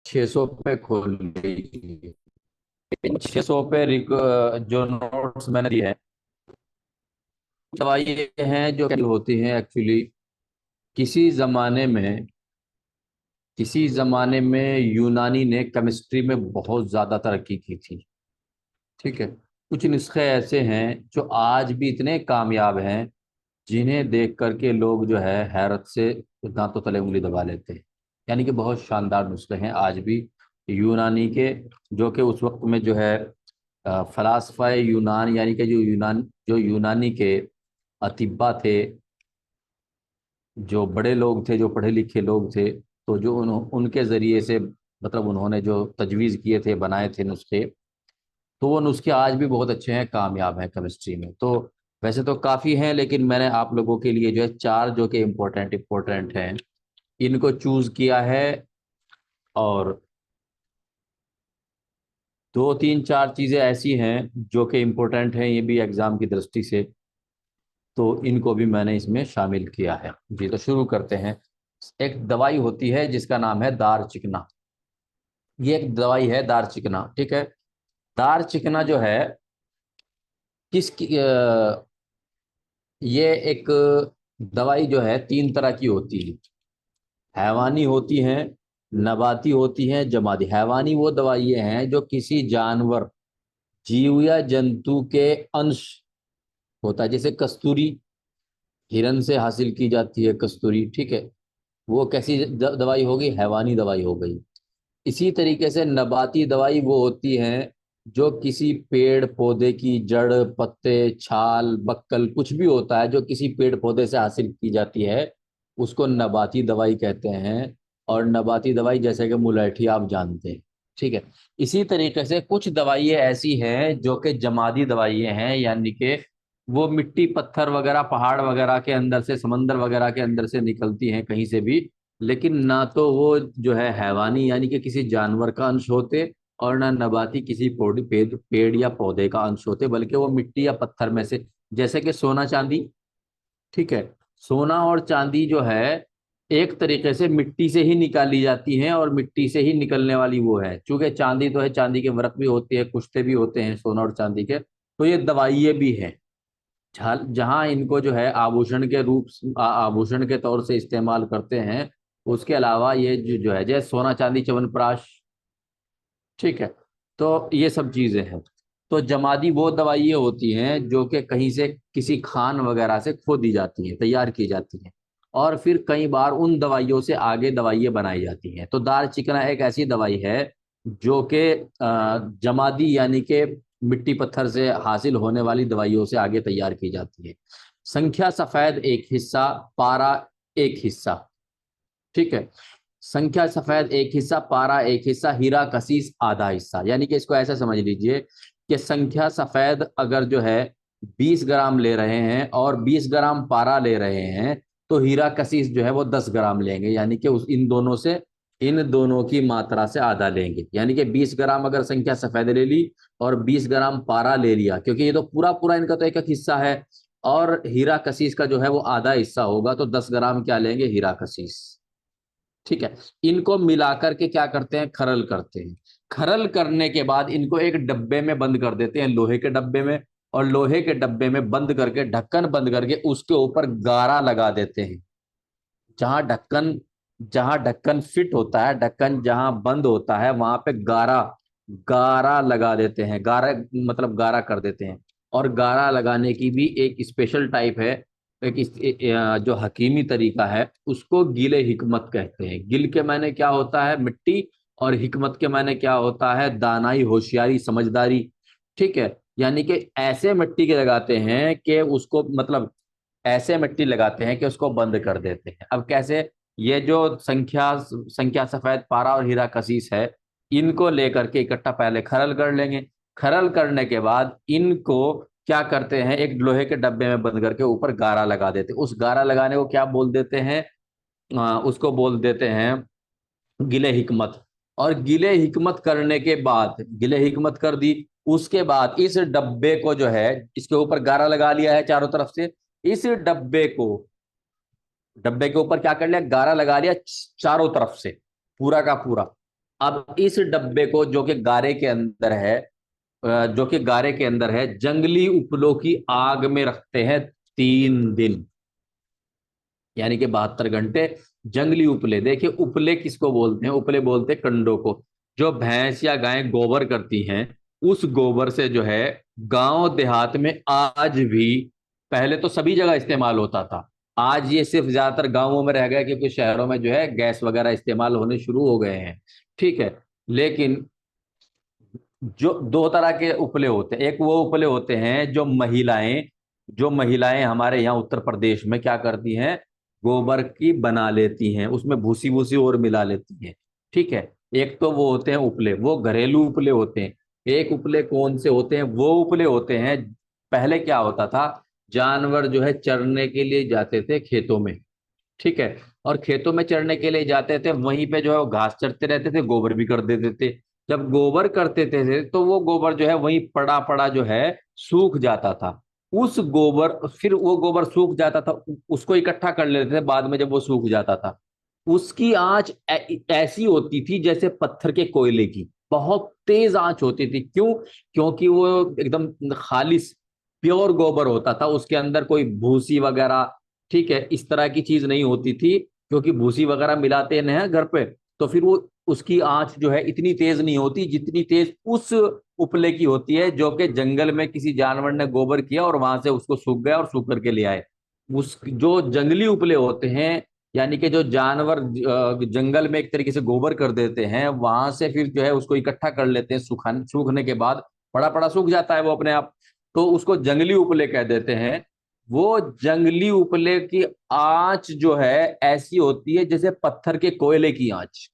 600 पे खोल लीजिए। इन 600 पे जो नोट्स मैंने दिए हैं, दवाइयाँ हैं जो होती हैं एक्चुअली। किसी जमाने में किसी जमाने में यूनानी ने केमिस्ट्री में बहुत ज्यादा तरक्की की थी। ठीक है। कुछ नुस्खे ऐसे हैं जो आज भी इतने कामयाब हैं, जिन्हें देख करके लोग जो है हैरत से दांतों तले उंगली दबा लेते हैं। यानी कि बहुत शानदार नुस्खे हैं आज भी यूनानी के, जो कि उस वक्त में जो है फलासफा यूनान, यानी कि जो यूनानी के अतिब्बा थे, जो बड़े लोग थे, जो पढ़े लिखे लोग थे, तो जो उनके जरिए से मतलब उन्होंने जो तजवीज़ किए थे, बनाए थे नुस्खे, तो वो नुस्खे आज भी बहुत अच्छे हैं, कामयाब हैं केमिस्ट्री में। तो वैसे तो काफ़ी हैं, लेकिन मैंने आप लोगों के लिए जो है चार जो कि इम्पोर्टेंट इम्पोर्टेंट हैं, इनको चूज किया है। और दो तीन चार चीज़ें ऐसी हैं जो कि इम्पोर्टेंट हैं, ये भी एग्ज़ाम की दृष्टि से, तो इनको भी मैंने इसमें शामिल किया है। जी, तो शुरू करते हैं। एक दवाई होती है जिसका नाम है दार चिकना। ये एक दवाई है दार चिकना, ठीक है। दार चिकना जो है किस ये एक दवाई जो है तीन तरह की होती है। हैवानी होती हैं, नबाती होती हैं, जमाती। हैवानी वो दवाइयाँ हैं जो किसी जानवर, जीव या जंतु के अंश होता है। जैसे कस्तूरी हिरन से हासिल की जाती है, कस्तूरी, ठीक है। वो कैसी दवाई होगी? हैवानी दवाई हो गई। इसी तरीके से नबाती दवाई वो होती है जो किसी पेड़ पौधे की जड़, पत्ते, छाल, बक्कल, कुछ भी होता है जो किसी पेड़ पौधे से हासिल की जाती है, उसको नबाती दवाई कहते हैं। और नबाती दवाई जैसे कि मुलैठी आप जानते हैं, ठीक है। इसी तरीके से कुछ दवाइयाँ ऐसी हैं जो कि जमादी दवाइयाँ हैं, यानी कि वो मिट्टी पत्थर वगैरह, पहाड़ वगैरह के अंदर से, समंदर वगैरह के अंदर से निकलती हैं कहीं से भी। लेकिन ना तो वो जो है हैवानी यानी कि किसी जानवर का अंश होते, और ना नबाती किसी पेड़ या पौधे का अंश होते, बल्कि वो मिट्टी या पत्थर में से। जैसे कि सोना चांदी, ठीक है। सोना और चांदी जो है एक तरीके से मिट्टी से ही निकाली जाती हैं, और मिट्टी से ही निकलने वाली वो है। चूंकि चांदी तो है, चांदी के वर्क भी होती है, कुश्ते भी होते हैं सोना और चांदी के, तो ये दवाइये भी हैं। जहां इनको जो है आभूषण के आभूषण के तौर से इस्तेमाल करते हैं, उसके अलावा ये जो है जैसे सोना चांदी च्यवनप्राश, ठीक है। तो ये सब चीजें हैं। तो जमादी वो दवाइयाँ होती हैं जो कि कहीं से, किसी खान वगैरह से खो दी जाती हैं, तैयार की जाती हैं, और फिर कई बार उन दवाइयों से आगे दवाइयाँ बनाई जाती हैं। तो दार चिकना एक ऐसी दवाई है जो कि जमादी यानी कि मिट्टी पत्थर से हासिल होने वाली दवाइयों से आगे तैयार की जाती है। संख्या सफेद एक हिस्सा, पारा एक हिस्सा, ठीक है। संख्या सफेद एक हिस्सा, पारा एक हिस्सा, हीरा कसीस आधा हिस्सा। यानी कि इसको ऐसा समझ लीजिए कि संख्या सफेद अगर जो है 20 ग्राम ले रहे हैं और 20 ग्राम पारा ले रहे हैं, तो हीरा कसीस जो है वो 10 ग्राम लेंगे। यानी कि उस इन दोनों की मात्रा से आधा लेंगे। यानी कि 20 ग्राम अगर संख्या सफेद ले ली और 20 ग्राम पारा ले लिया, क्योंकि ये तो पूरा पूरा इनका तो एक एक हिस्सा है, और हीरा कसीस का जो है वो आधा हिस्सा होगा, तो 10 ग्राम क्या लेंगे? हीरा कसीस, ठीक है। इनको मिलाकर के क्या करते हैं? खरल करते हैं। खरल करने के बाद इनको एक डब्बे में बंद कर देते हैं, लोहे के डब्बे में। और लोहे के डब्बे में बंद करके, ढक्कन बंद करके, उसके ऊपर गारा लगा देते हैं। जहां ढक्कन जहां ढक्कन फिट होता है, ढक्कन जहां बंद होता है, वहां पे गारा गारा लगा देते हैं। गारा मतलब गारा कर देते हैं। और गारा लगाने की भी एक स्पेशल टाइप है, जो हकीमी तरीका है, उसको गिले हिकमत कहते हैं। गिल के माने क्या होता है? मिट्टी। और हिकमत के माने क्या होता है? दानाई, होशियारी, समझदारी, ठीक है। यानी कि ऐसे मिट्टी के लगाते हैं कि उसको मतलब ऐसे मिट्टी लगाते हैं कि उसको बंद कर देते हैं। अब कैसे? ये जो संख्या सफेद पारा और हीरा कसीस है, इनको लेकर के इकट्ठा पहले खरल कर लेंगे। खरल करने के बाद इनको क्या करते हैं? एक लोहे के डब्बे में बंद करके ऊपर गारा लगा देते हैं। उस गारा लगाने को क्या बोल देते हैं? उसको बोल देते हैं गिले हिकमत। और गिले हिकमत करने के बाद, गिले हिकमत कर दी, उसके बाद इस डब्बे को जो है, इसके ऊपर गारा लगा लिया है चारों तरफ से, इस डब्बे के ऊपर क्या कर लिया? गारा लगा लिया चारों तरफ से, पूरा का पूरा। अब इस डब्बे को जो कि गारे के अंदर है, जो कि गारे के अंदर है, जंगली उपलों की आग में रखते हैं 3 दिन, यानी कि 72 घंटे। जंगली उपले, देखिए उपले किसको बोलते हैं? उपले बोलते हैं कंडों को। जो भैंस या गाय गोबर करती हैं, उस गोबर से जो है गांव देहात में आज भी, पहले तो सभी जगह इस्तेमाल होता था, आज ये सिर्फ ज्यादातर गांवों में रह गया क्योंकि शहरों में जो है गैस वगैरह इस्तेमाल होने शुरू हो गए हैं। ठीक है, लेकिन जो दो तरह के उपले होते हैं, एक वो उपले होते हैं जो महिलाएं हमारे यहाँ उत्तर प्रदेश में क्या करती हैं, गोबर की बना लेती हैं, उसमें भूसी भूसी और मिला लेती हैं। ठीक है, एक तो वो होते हैं उपले, वो घरेलू उपले होते हैं। एक उपले कौन से होते हैं? वो उपले होते हैं, पहले क्या होता था, जानवर जो है चरने के लिए जाते थे खेतों में। ठीक है, और खेतों में चरने के लिए जाते थे, वहीं पे जो है वो घास चरते रहते थे, गोबर भी कर देते थे। जब गोबर करते थे तो वो गोबर जो है वहीं पड़ा पड़ा जो है सूख जाता था। उस गोबर, फिर वो गोबर सूख जाता था, उसको इकट्ठा कर लेते थे बाद में जब वो सूख जाता था। उसकी आंच ऐसी होती थी जैसे पत्थर के कोयले की, बहुत तेज आंच होती थी। क्यों? क्योंकि वो एकदम खालिस प्योर गोबर होता था, उसके अंदर कोई भूसी वगैरह, ठीक है, इस तरह की चीज नहीं होती थी, क्योंकि भूसी वगैरह मिलाते हैं घर पे। तो फिर वो उसकी आंच जो है इतनी तेज नहीं होती जितनी तेज उस उपले की होती है, जो कि जंगल में किसी जानवर ने गोबर किया और वहां से उसको सूख गया और सूख करके ले आए। उस जो जंगली उपले होते हैं, यानी कि जो जानवर जंगल में एक तरीके से गोबर कर देते हैं, वहां से फिर जो है उसको इकट्ठा कर लेते हैं, सूखने के बाद बड़ा बड़ा सूख जाता है वो अपने आप, तो उसको जंगली उपले कह देते हैं। वो जंगली उपले की आंच जो है ऐसी होती है जैसे पत्थर के कोयले की आंच।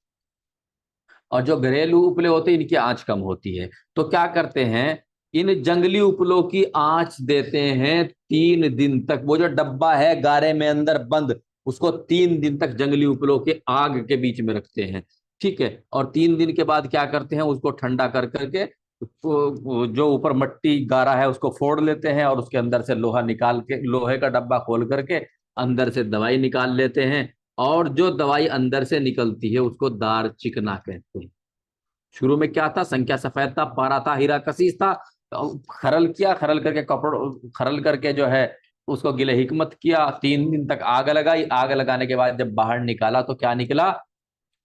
और जो घरेलू उपले होते हैं इनकी आंच कम होती है। तो क्या करते हैं, इन जंगली उपलों की आंच देते हैं 3 दिन तक। वो जो डब्बा है गारे में अंदर बंद, उसको 3 दिन तक जंगली उपलों के आग के बीच में रखते हैं। ठीक है, और 3 दिन के बाद क्या करते हैं, उसको ठंडा कर करके जो ऊपर मट्टी गारा है उसको फोड़ लेते हैं, और उसके अंदर से लोहा निकाल के, लोहे का डब्बा खोल करके अंदर से दवाई निकाल लेते हैं। और जो दवाई अंदर से निकलती है उसको दार चिकना कहते हैं। शुरू में क्या था, संख्या सफेद था, पारा था, हीरा कसीस था। तो खरल किया, खरल करके कपड़, खरल करके जो है उसको गिले हिकमत किया, 3 दिन तक आग लगाई। आग लगाने के बाद जब बाहर निकाला तो क्या निकला,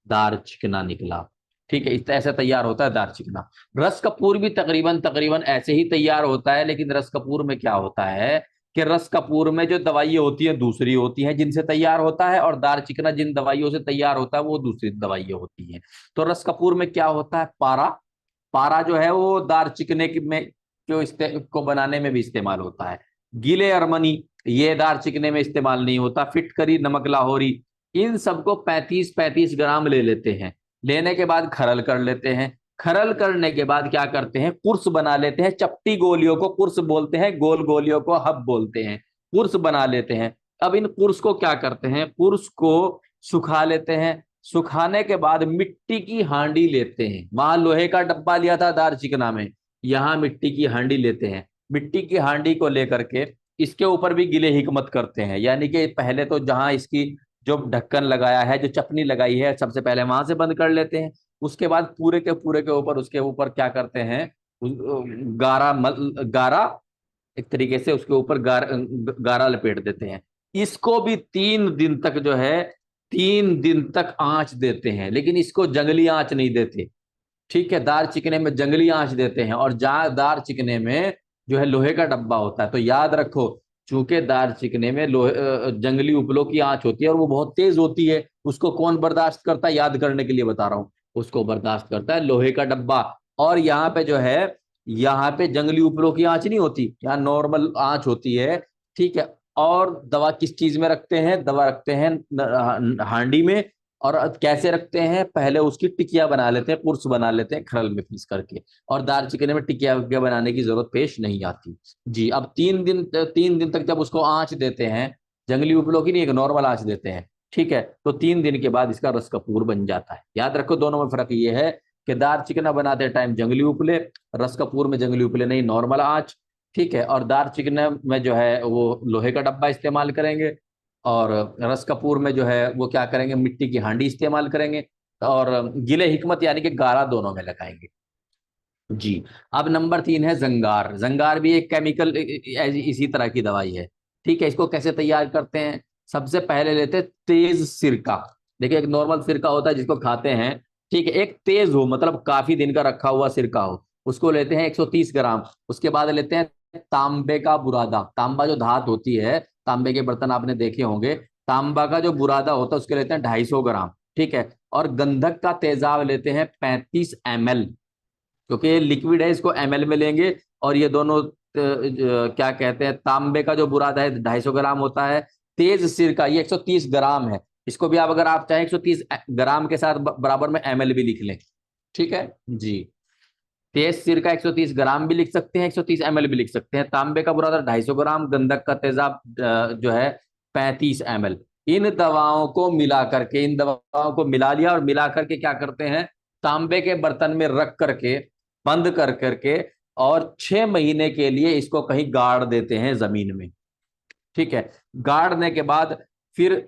दार चिकना निकला। ठीक है, इस ऐसे तैयार होता है दार चिकना। रस कपूर भी तकरीबन तकरीबन ऐसे ही तैयार होता है, लेकिन रस कपूर में क्या होता है कि रस कपूर में जो दवाइयाँ होती हैं दूसरी होती हैं जिनसे तैयार होता है, और दार चिकना जिन दवाइयों से तैयार होता है वो दूसरी दवाइयाँ होती हैं। तो रस कपूर में क्या होता है, पारा। पारा जो है वो दार चिकने में जो को बनाने में भी इस्तेमाल होता है। गीले अरमनी, ये दार चिकने में इस्तेमाल नहीं होता। फिटकरी, नमक लाहौरी, इन सबको 35-35 ग्राम ले लेते हैं। लेने के बाद खरल कर लेते हैं। खरल करने के बाद क्या करते हैं, कुर्स बना लेते हैं। चपटी गोलियों को कुर्स बोलते हैं, गोल गोलियों को हब बोलते हैं। कुर्स बना लेते हैं। अब इन कुर्स को क्या करते हैं, कुर्स को सुखा लेते हैं। सुखाने के बाद मिट्टी की हांडी लेते हैं। वहां लोहे का डब्बा लिया था दार चिकना में, यहाँ मिट्टी की हांडी लेते हैं। मिट्टी की हांडी को लेकर के इसके ऊपर भी गिले हिकमत करते हैं, यानी कि पहले तो जहां इसकी जो ढक्कन लगाया है, जो चपनी लगाई है, सबसे पहले वहां से बंद कर लेते हैं। उसके बाद पूरे के ऊपर, उसके ऊपर क्या करते हैं, गारा एक तरीके से उसके ऊपर गारा लपेट देते हैं। इसको भी 3 दिन तक जो है, 3 दिन तक आंच देते हैं, लेकिन इसको जंगली आंच नहीं देते। ठीक है, दार चिकने में जंगली आंच देते हैं, और जहां दार चिकने में जो है लोहे का डब्बा होता है। तो याद रखो, चूंकि दार चिकने में लोहे जंगली उपलों की आंच होती है और वो बहुत तेज होती है, उसको कौन बर्दाश्त करता है, याद करने के लिए बता रहा हूं, उसको बर्दाश्त करता है लोहे का डब्बा। और यहाँ पे जो है, यहाँ पे जंगली उपलों की आंच नहीं होती, यहाँ नॉर्मल आंच होती है। ठीक है, और दवा किस चीज में रखते हैं, दवा रखते हैं हांडी में। और कैसे रखते हैं, पहले उसकी टिकिया बना लेते हैं, पुर्स बना लेते हैं खरल में पीस करके। और दाल चिकन में टिकिया विकिया बनाने की जरूरत पेश नहीं आती। जी, अब 3 दिन तक जब उसको आंच देते हैं, जंगली उपलों की नहीं, एक नॉर्मल आंच देते हैं। ठीक है, तो 3 दिन के बाद इसका रस कपूर बन जाता है। याद रखो, दोनों में फर्क ये है कि दार चिकना बनाते टाइम जंगली उपले, रस कपूर में जंगली उपले नहीं, नॉर्मल आंच। ठीक है, और दार चिकना में जो है वो लोहे का डब्बा इस्तेमाल करेंगे, और रस कपूर में जो है वो क्या करेंगे, मिट्टी की हांडी इस्तेमाल करेंगे। और गिले हिकमत यानी कि गारा, दोनों में लगाएंगे जी। अब नंबर 3 है जंगार। जंगार भी एक केमिकल इसी तरह की दवाई है। ठीक है, इसको कैसे तैयार करते हैं? सबसे पहले लेते हैं तेज सिरका। देखिए, एक नॉर्मल सिरका होता है जिसको खाते हैं, ठीक है, एक तेज हो मतलब काफी दिन का रखा हुआ सिरका हो, उसको लेते हैं 130 ग्राम। उसके बाद लेते हैं तांबे का बुरादा। तांबा जो धात होती है, तांबे के बर्तन आपने देखे होंगे, तांबा का जो बुरादा होता है उसके लेते हैं 250 ग्राम। ठीक है, और गंधक का तेजाब लेते हैं 35 ml, क्योंकि ये लिक्विड है, इसको एमएल में लेंगे। और ये दोनों क्या कहते हैं, तांबे का जो बुरादा है 250 ग्राम होता है, तेज सिरका ये 130 ग्राम है। इसको भी आप अगर आप चाहें 130 ग्राम के साथ बराबर में एमएल भी लिख लें। ठीक है जी। तेज सिरका 130 ग्राम भी लिख सकते हैं, 130 ml भी लिख सकते हैं। तांबे का बुरादा 250 ग्राम, गंधक का तेजाब जो है 35 ml। इन दवाओं को मिला करके, इन दवाओं को मिला लिया और मिला करके क्या करते हैं, तांबे के बर्तन में रख करके, बंद कर करके, और 6 महीने के लिए इसको कहीं गाड़ देते हैं जमीन में। ठीक है, गाड़ने के बाद फिर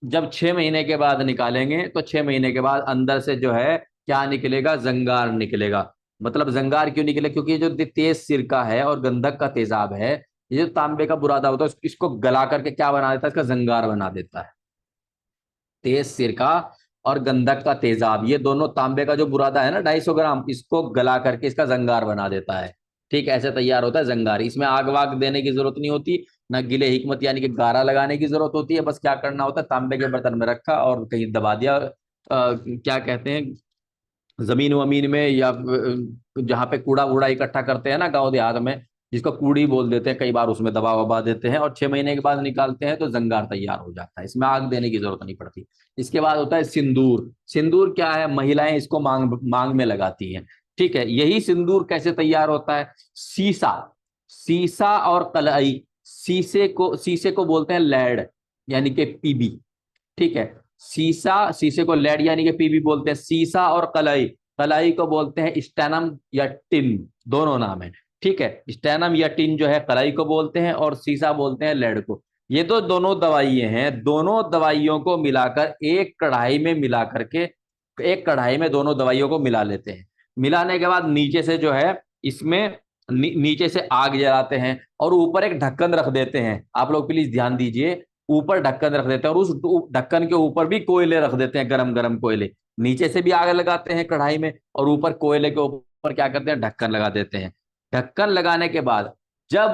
जब 6 महीने के बाद निकालेंगे तो 6 महीने के बाद अंदर से जो है क्या निकलेगा, जंगार निकलेगा। मतलब जंगार क्यों निकले? क्योंकि ये जो तेज सिरका है और गंधक का तेजाब है, ये जो तांबे का बुरादा होता है इसको गला करके क्या बना देता है, इसका जंगार बना देता है। तेज सिरका और गंधक का तेजाब, ये दोनों तांबे का जो बुरादा है ना 250 ग्राम, इसको गला करके इसका जंगार बना देता है। ठीक है, ऐसे तैयार होता है जंगार। इसमें आग वाग देने की जरूरत नहीं होती, ना गिले हिकमत यानी कि गारा लगाने की जरूरत होती है। बस क्या करना होता है, तांबे के बर्तन में रखा और कहीं दबा दिया, क्या कहते हैं, जमीन वमीन में, या जहाँ पे कूड़ा वूड़ा इकट्ठा करते हैं ना गांव देहात में, जिसको कूड़ी बोल देते हैं कई बार, उसमें दबा वबा देते हैं और 6 महीने के बाद निकालते हैं तो जंगार तैयार हो जाता है। इसमें आग देने की जरूरत नहीं पड़ती। इसके बाद होता है सिंदूर। सिंदूर क्या है, महिलाएं इसको मांग मांग में लगाती हैं। ठीक है, यही सिंदूर कैसे तैयार होता है, सीसा, सीसा और कलाई। शीशे को बोलते हैं लेड, यानी कि पीबी। ठीक है, सीसा, शीशे को लेड यानी कि पीबी बोलते हैं। सीसा और कलाई, कलाई को बोलते हैं स्टेनम या टिन, दोनों नाम है। ठीक है, स्टेनम या टिन जो है कलाई को बोलते हैं और सीसा बोलते हैं लेड को। ये तो दोनों दवाइयां हैं, दोनों दवाइयों को मिलाकर एक कढ़ाई में मिला करके, एक कढ़ाई में दोनों दवाइयों को मिला लेते हैं। मिलाने के बाद नीचे से जो है इसमें नीचे से आग जलाते हैं और ऊपर एक ढक्कन रख देते हैं। आप लोग प्लीज ध्यान दीजिए, ऊपर ढक्कन रख देते हैं और उस ढक्कन के ऊपर भी कोयले रख देते हैं, गरम गरम कोयले। नीचे से भी आग लगाते हैं कढ़ाई में और ऊपर कोयले के ऊपर क्या करते हैं, ढक्कन लगा देते हैं। ढक्कन लगाने के बाद जब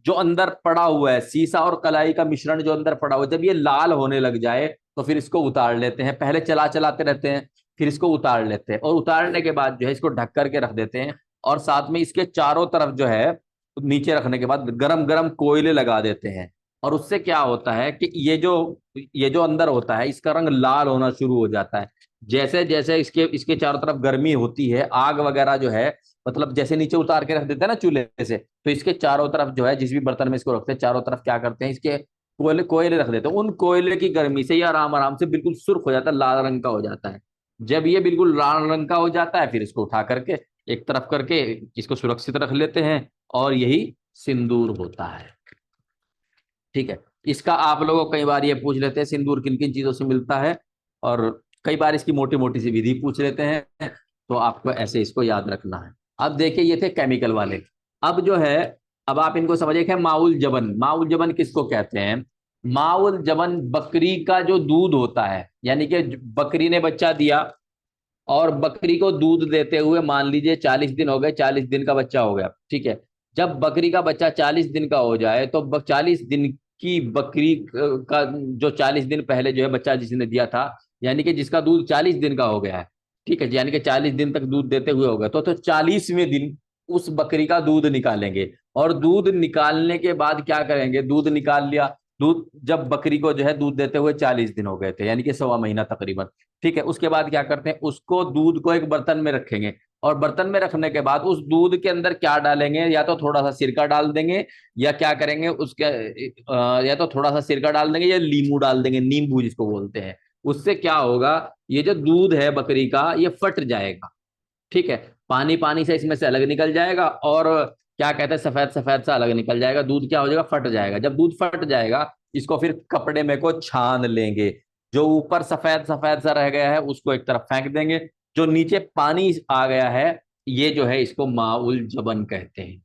जो अंदर पड़ा हुआ है सीसा और कलाई का मिश्रण, जो अंदर पड़ा हुआ है, जब ये लाल होने लग जाए तो फिर इसको उतार लेते हैं। पहले चलाते रहते हैं, फिर इसको उतार लेते हैं और उतारने के बाद जो है इसको ढक करके रख देते हैं। और साथ में इसके चारों तरफ जो है, नीचे रखने के बाद गरम गरम कोयले लगा देते हैं। और उससे क्या होता है कि ये जो अंदर होता है इसका रंग लाल होना शुरू हो जाता है। जैसे जैसे इसके इसके चारों तरफ गर्मी होती है, आग वगैरह जो है, मतलब जैसे नीचे उतार के रख देते हैं ना चूल्हे से, तो इसके चारों तरफ जो है, जिस भी बर्तन में इसको रखते हैं, चारों तरफ क्या करते हैं, इसके कोयले कोयले रख देते हैं। उन कोयले की गर्मी से ये आराम आराम से बिल्कुल सुर्ख हो जाता है, लाल रंग का हो जाता है। जब ये बिल्कुल लाल रंग का हो जाता है, फिर इसको उठा करके एक तरफ करके इसको सुरक्षित रख लेते हैं, और यही सिंदूर होता है। ठीक है, इसका आप लोगों को कई बार ये पूछ लेते हैं सिंदूर किन किन चीजों से मिलता है, और कई बार इसकी मोटी मोटी सी विधि पूछ लेते हैं, तो आपको ऐसे इसको याद रखना है। अब देखिए, ये थे केमिकल वाले। अब जो है, अब आप इनको समझिए कि माउल जबन, माउल जबन किसको कहते हैं? माउल जबन बकरी का जो दूध होता है, यानी कि बकरी ने बच्चा दिया, और बकरी को दूध देते हुए मान लीजिए 40 दिन हो गए, 40 दिन का बच्चा हो गया। ठीक है, जब बकरी का बच्चा 40 दिन का हो जाए तो 40 दिन की बकरी का जो 40 दिन पहले जो है बच्चा जिसने दिया था, यानी कि जिसका दूध 40 दिन का हो गया है, ठीक है, यानी कि 40 दिन तक दूध देते हुए हो गया, तो 40वें दिन उस बकरी का दूध निकालेंगे। और दूध निकालने के बाद क्या करेंगे, दूध निकाल लिया, दूध जब बकरी को जो है दूध देते हुए 40 दिन हो गए थे, यानी कि 1.25 महीना तकरीबन। ठीक है, उसके बाद क्या करते हैं, उसको दूध को एक बर्तन में रखेंगे, और बर्तन में रखने के बाद उस दूध के अंदर क्या डालेंगे, या तो थोड़ा सा सिरका डाल देंगे, या क्या करेंगे उसके या तो थोड़ा सा सिरका डाल देंगे या लींबू डाल देंगे, नींबू जिसको बोलते हैं। उससे क्या होगा, ये जो दूध है बकरी का ये फट जाएगा। ठीक है, पानी पानी से इसमें से अलग निकल जाएगा, और क्या कहते हैं, सफेद सफेद सा अलग निकल जाएगा। दूध क्या हो जाएगा, फट जाएगा। जब दूध फट जाएगा, इसको फिर कपड़े में को छान लेंगे। जो ऊपर सफेद सफेद सा रह गया है उसको एक तरफ फेंक देंगे, जो नीचे पानी आ गया है ये जो है इसको माउल जबन कहते हैं।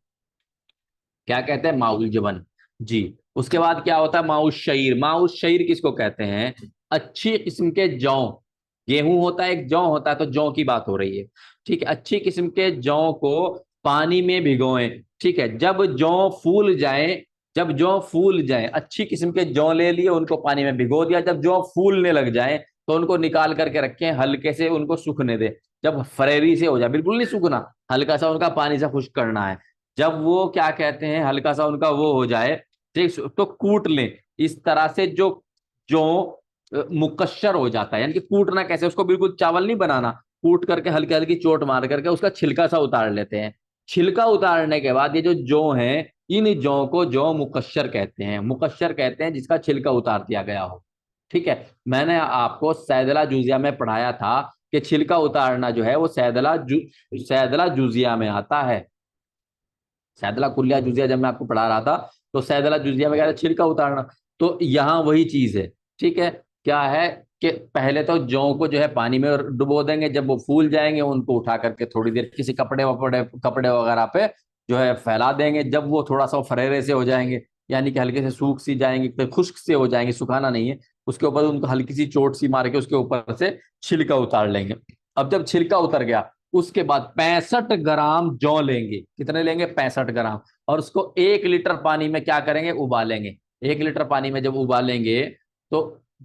क्या कहते हैं? माउल जबन। जी। उसके बाद क्या होता है? माउस शईर। माउस शईर किसको कहते हैं? अच्छी किस्म के जौ, गेहूं होता है, एक जौ होता है, तो जौ की बात हो रही है। ठीक है, अच्छी किस्म के जौ को पानी में भिगोएं। ठीक है, जब जौ फूल जाए, जब जौ फूल जाए, अच्छी किस्म के जौ ले लिए, उनको पानी में भिगो दिया, जब जौ फूलने लग जाए तो उनको निकाल करके रखें, हल्के से उनको सूखने दे। जब फरेरी से हो जाए, बिल्कुल नहीं सूखना, हल्का सा उनका पानी से खुश्क करना है। जब वो क्या कहते हैं, हल्का सा उनका वो हो जाए, ठीक, तो कूट लें। इस तरह से जो जो मुकस्सर हो जाता है, यानी कि कूटना कैसे, उसको बिल्कुल चावल नहीं बनाना, कूट करके हल्की हल्की चोट मार करके उसका छिलका सा उतार लेते हैं। छिलका उतारने के बाद ये जो जौ है, इन जौ को जौ मुकस्सर कहते हैं। मुकस्सर कहते हैं जिसका छिलका उतार दिया गया हो। ठीक है, मैंने आपको सैदला जूजिया में पढ़ाया था कि छिलका उतारना जो है वो सैदला जूजिया में आता है। सैदला कुलिया जुजिया जब मैं आपको पढ़ा रहा था, तो सैदला जुजिया में क्या था? छिलका उतारना। तो यहाँ वही चीज है। ठीक है, क्या है कि पहले तो जौ को जो है पानी में डुबो देंगे, जब वो फूल जाएंगे उनको उठा करके थोड़ी देर किसी कपड़े वपड़े, कपड़े वगैरह पे जो है फैला देंगे। जब वो थोड़ा सा फरेरे से हो जाएंगे, यानी कि हल्के से सूख सी जाएंगे, तो खुश्क से हो जाएंगे, सुखाना नहीं है, उसके ऊपर उनको हल्की सी चोट सी मार के उसके ऊपर से छिलका उतार लेंगे। अब जब छिलका उतर गया, उसके बाद 65 ग्राम जौ लेंगे। कितने लेंगे? 65 ग्राम। और उसको 1 लीटर पानी में क्या करेंगे? उबालेंगे। 1 लीटर पानी में जब उबालेंगे तो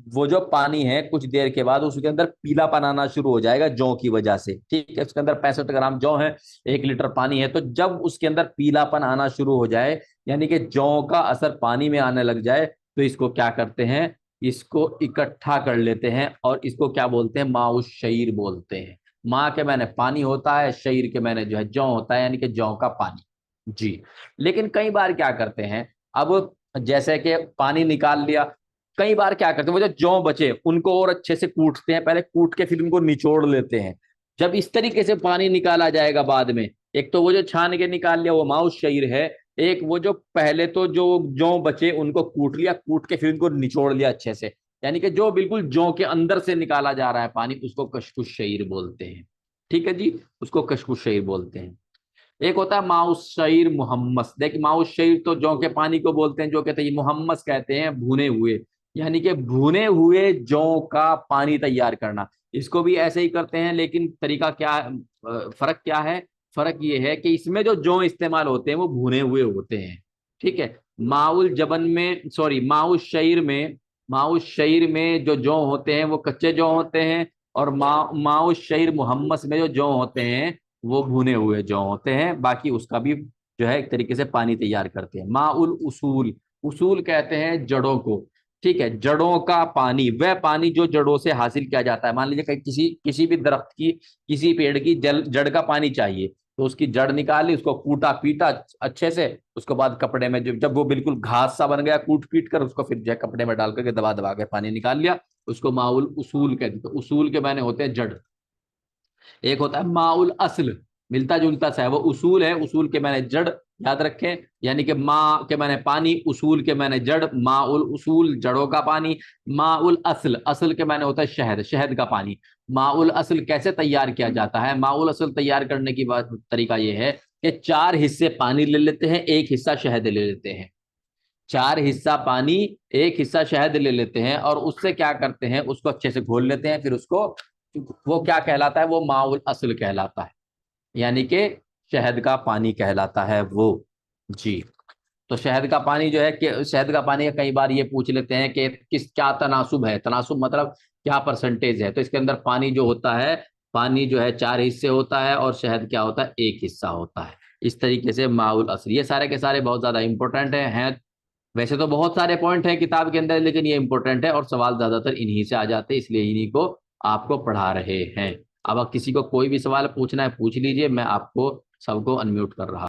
वो जो पानी है कुछ देर के बाद उसके अंदर पीलापन आना शुरू हो जाएगा जौ की वजह से। ठीक है, उसके अंदर 65 ग्राम जौ है, 1 लीटर पानी है, तो जब उसके अंदर पीलापन आना शुरू हो जाए, यानी कि जौ का असर पानी में आने लग जाए, तो इसको क्या करते हैं? इसको इकट्ठा कर लेते हैं और इसको क्या बोलते हैं? माउस शईर बोलते हैं। माँ के मैंने पानी होता है, शरीर के मैंने जो है जौ होता है, यानी कि जौ का पानी। जी। लेकिन कई बार क्या करते हैं, अब जैसे कि पानी निकाल लिया, कई बार क्या करते हैं, वो जो जौ बचे उनको और अच्छे से कूटते हैं, पहले कूट के फिर उनको निचोड़ लेते हैं। जब इस तरीके से पानी निकाला जाएगा बाद में, एक तो वो जो छान के निकाल लिया वो माउस शरीर है, एक वो जो पहले तो जो जौ बचे उनको कूट लिया, कूट के फिर उनको निचोड़ लिया अच्छे से, यानी कि जो बिल्कुल जौ के अंदर से निकाला जा रहा है पानी, उसको कशकुश शईर बोलते हैं। ठीक है जी, उसको कशकुश शईर बोलते हैं। एक होता है माउस शईर मुहम्मस। देखिए, माउस शईर तो जौ के पानी को बोलते हैं, जो कहते हैं, मुहम्मस कहते हैं भुने हुए, यानी कि भुने हुए जौ का पानी तैयार करना। इसको भी ऐसे ही करते हैं, लेकिन तरीका क्या, फर्क क्या है? फर्क ये है कि इसमें जो जौ इस्तेमाल होते हैं वो भुने हुए होते हैं। ठीक है, माउल जबन में, सॉरी, माउस शईर में, माउस शईर में जो जौ होते हैं वो कच्चे जौ होते हैं, और माउस शईर मुहम्मस में जो जौ होते हैं वो भुने हुए जौ होते हैं। बाकी उसका भी जो है एक तरीके से पानी तैयार करते हैं। माउल उसूल, उसूल कहते हैं जड़ों को। ठीक है, जड़ों का पानी, वह पानी जो जड़ों से हासिल किया जाता है। मान लीजिए कहीं किसी किसी भी दरख्त की, किसी पेड़ की जड़ का पानी चाहिए, तो उसकी जड़ निकाली, उसको कूटा पीटा अच्छे से, उसके बाद कपड़े में जब वो बिल्कुल घास सा बन गया, कूट पीट कर उसको फिर जो है कपड़े में डाल करके दबा दबा के पानी निकाल लिया, उसको माउल उसूल कहते हैं। तो उसूल के माने होते हैं जड़। एक होता है माउल असल, मिलता जुलता सा है, वो उसूल है, उसूल के मैंने जड़, याद रखें, यानी कि माँ के मैंने पानी, उसूल के मैंने जड़, माउल उसूल जड़ों का पानी। माउल असल, असल के मैंने होता है शहद, शहद का पानी। माउल असल कैसे तैयार किया जाता है? माउल असल तैयार करने की बात, तरीका ये है कि 4 हिस्से पानी ले लेते हैं, 1 हिस्सा शहद ले लेते हैं। 4 हिस्सा पानी, 1 हिस्सा शहद ले लेते हैं, और उससे क्या करते हैं, उसको अच्छे से घोल लेते हैं, फिर उसको, वो क्या कहलाता है? वो माउल असल कहलाता है, यानी कि शहद का पानी कहलाता है वो। जी। तो शहद का पानी जो है कि शहद का पानी कई बार ये पूछ लेते हैं कि किस, क्या तनासुब है, तनासुब मतलब क्या परसेंटेज है, तो इसके अंदर पानी जो होता है, पानी जो है 4 हिस्से होता है, और शहद क्या होता है? 1 हिस्सा होता है। इस तरीके से माउल असल, ये सारे के सारे बहुत ज्यादा इंपॉर्टेंट हैं। वैसे तो बहुत सारे पॉइंट हैं किताब के अंदर, लेकिन ये इंपॉर्टेंट है और सवाल ज्यादातर इन्हीं से आ जाते हैं, इसलिए इन्हीं को आपको पढ़ा रहे हैं। अब किसी को कोई भी सवाल पूछना है पूछ लीजिए, मैं आपको सबको अनम्यूट कर रहा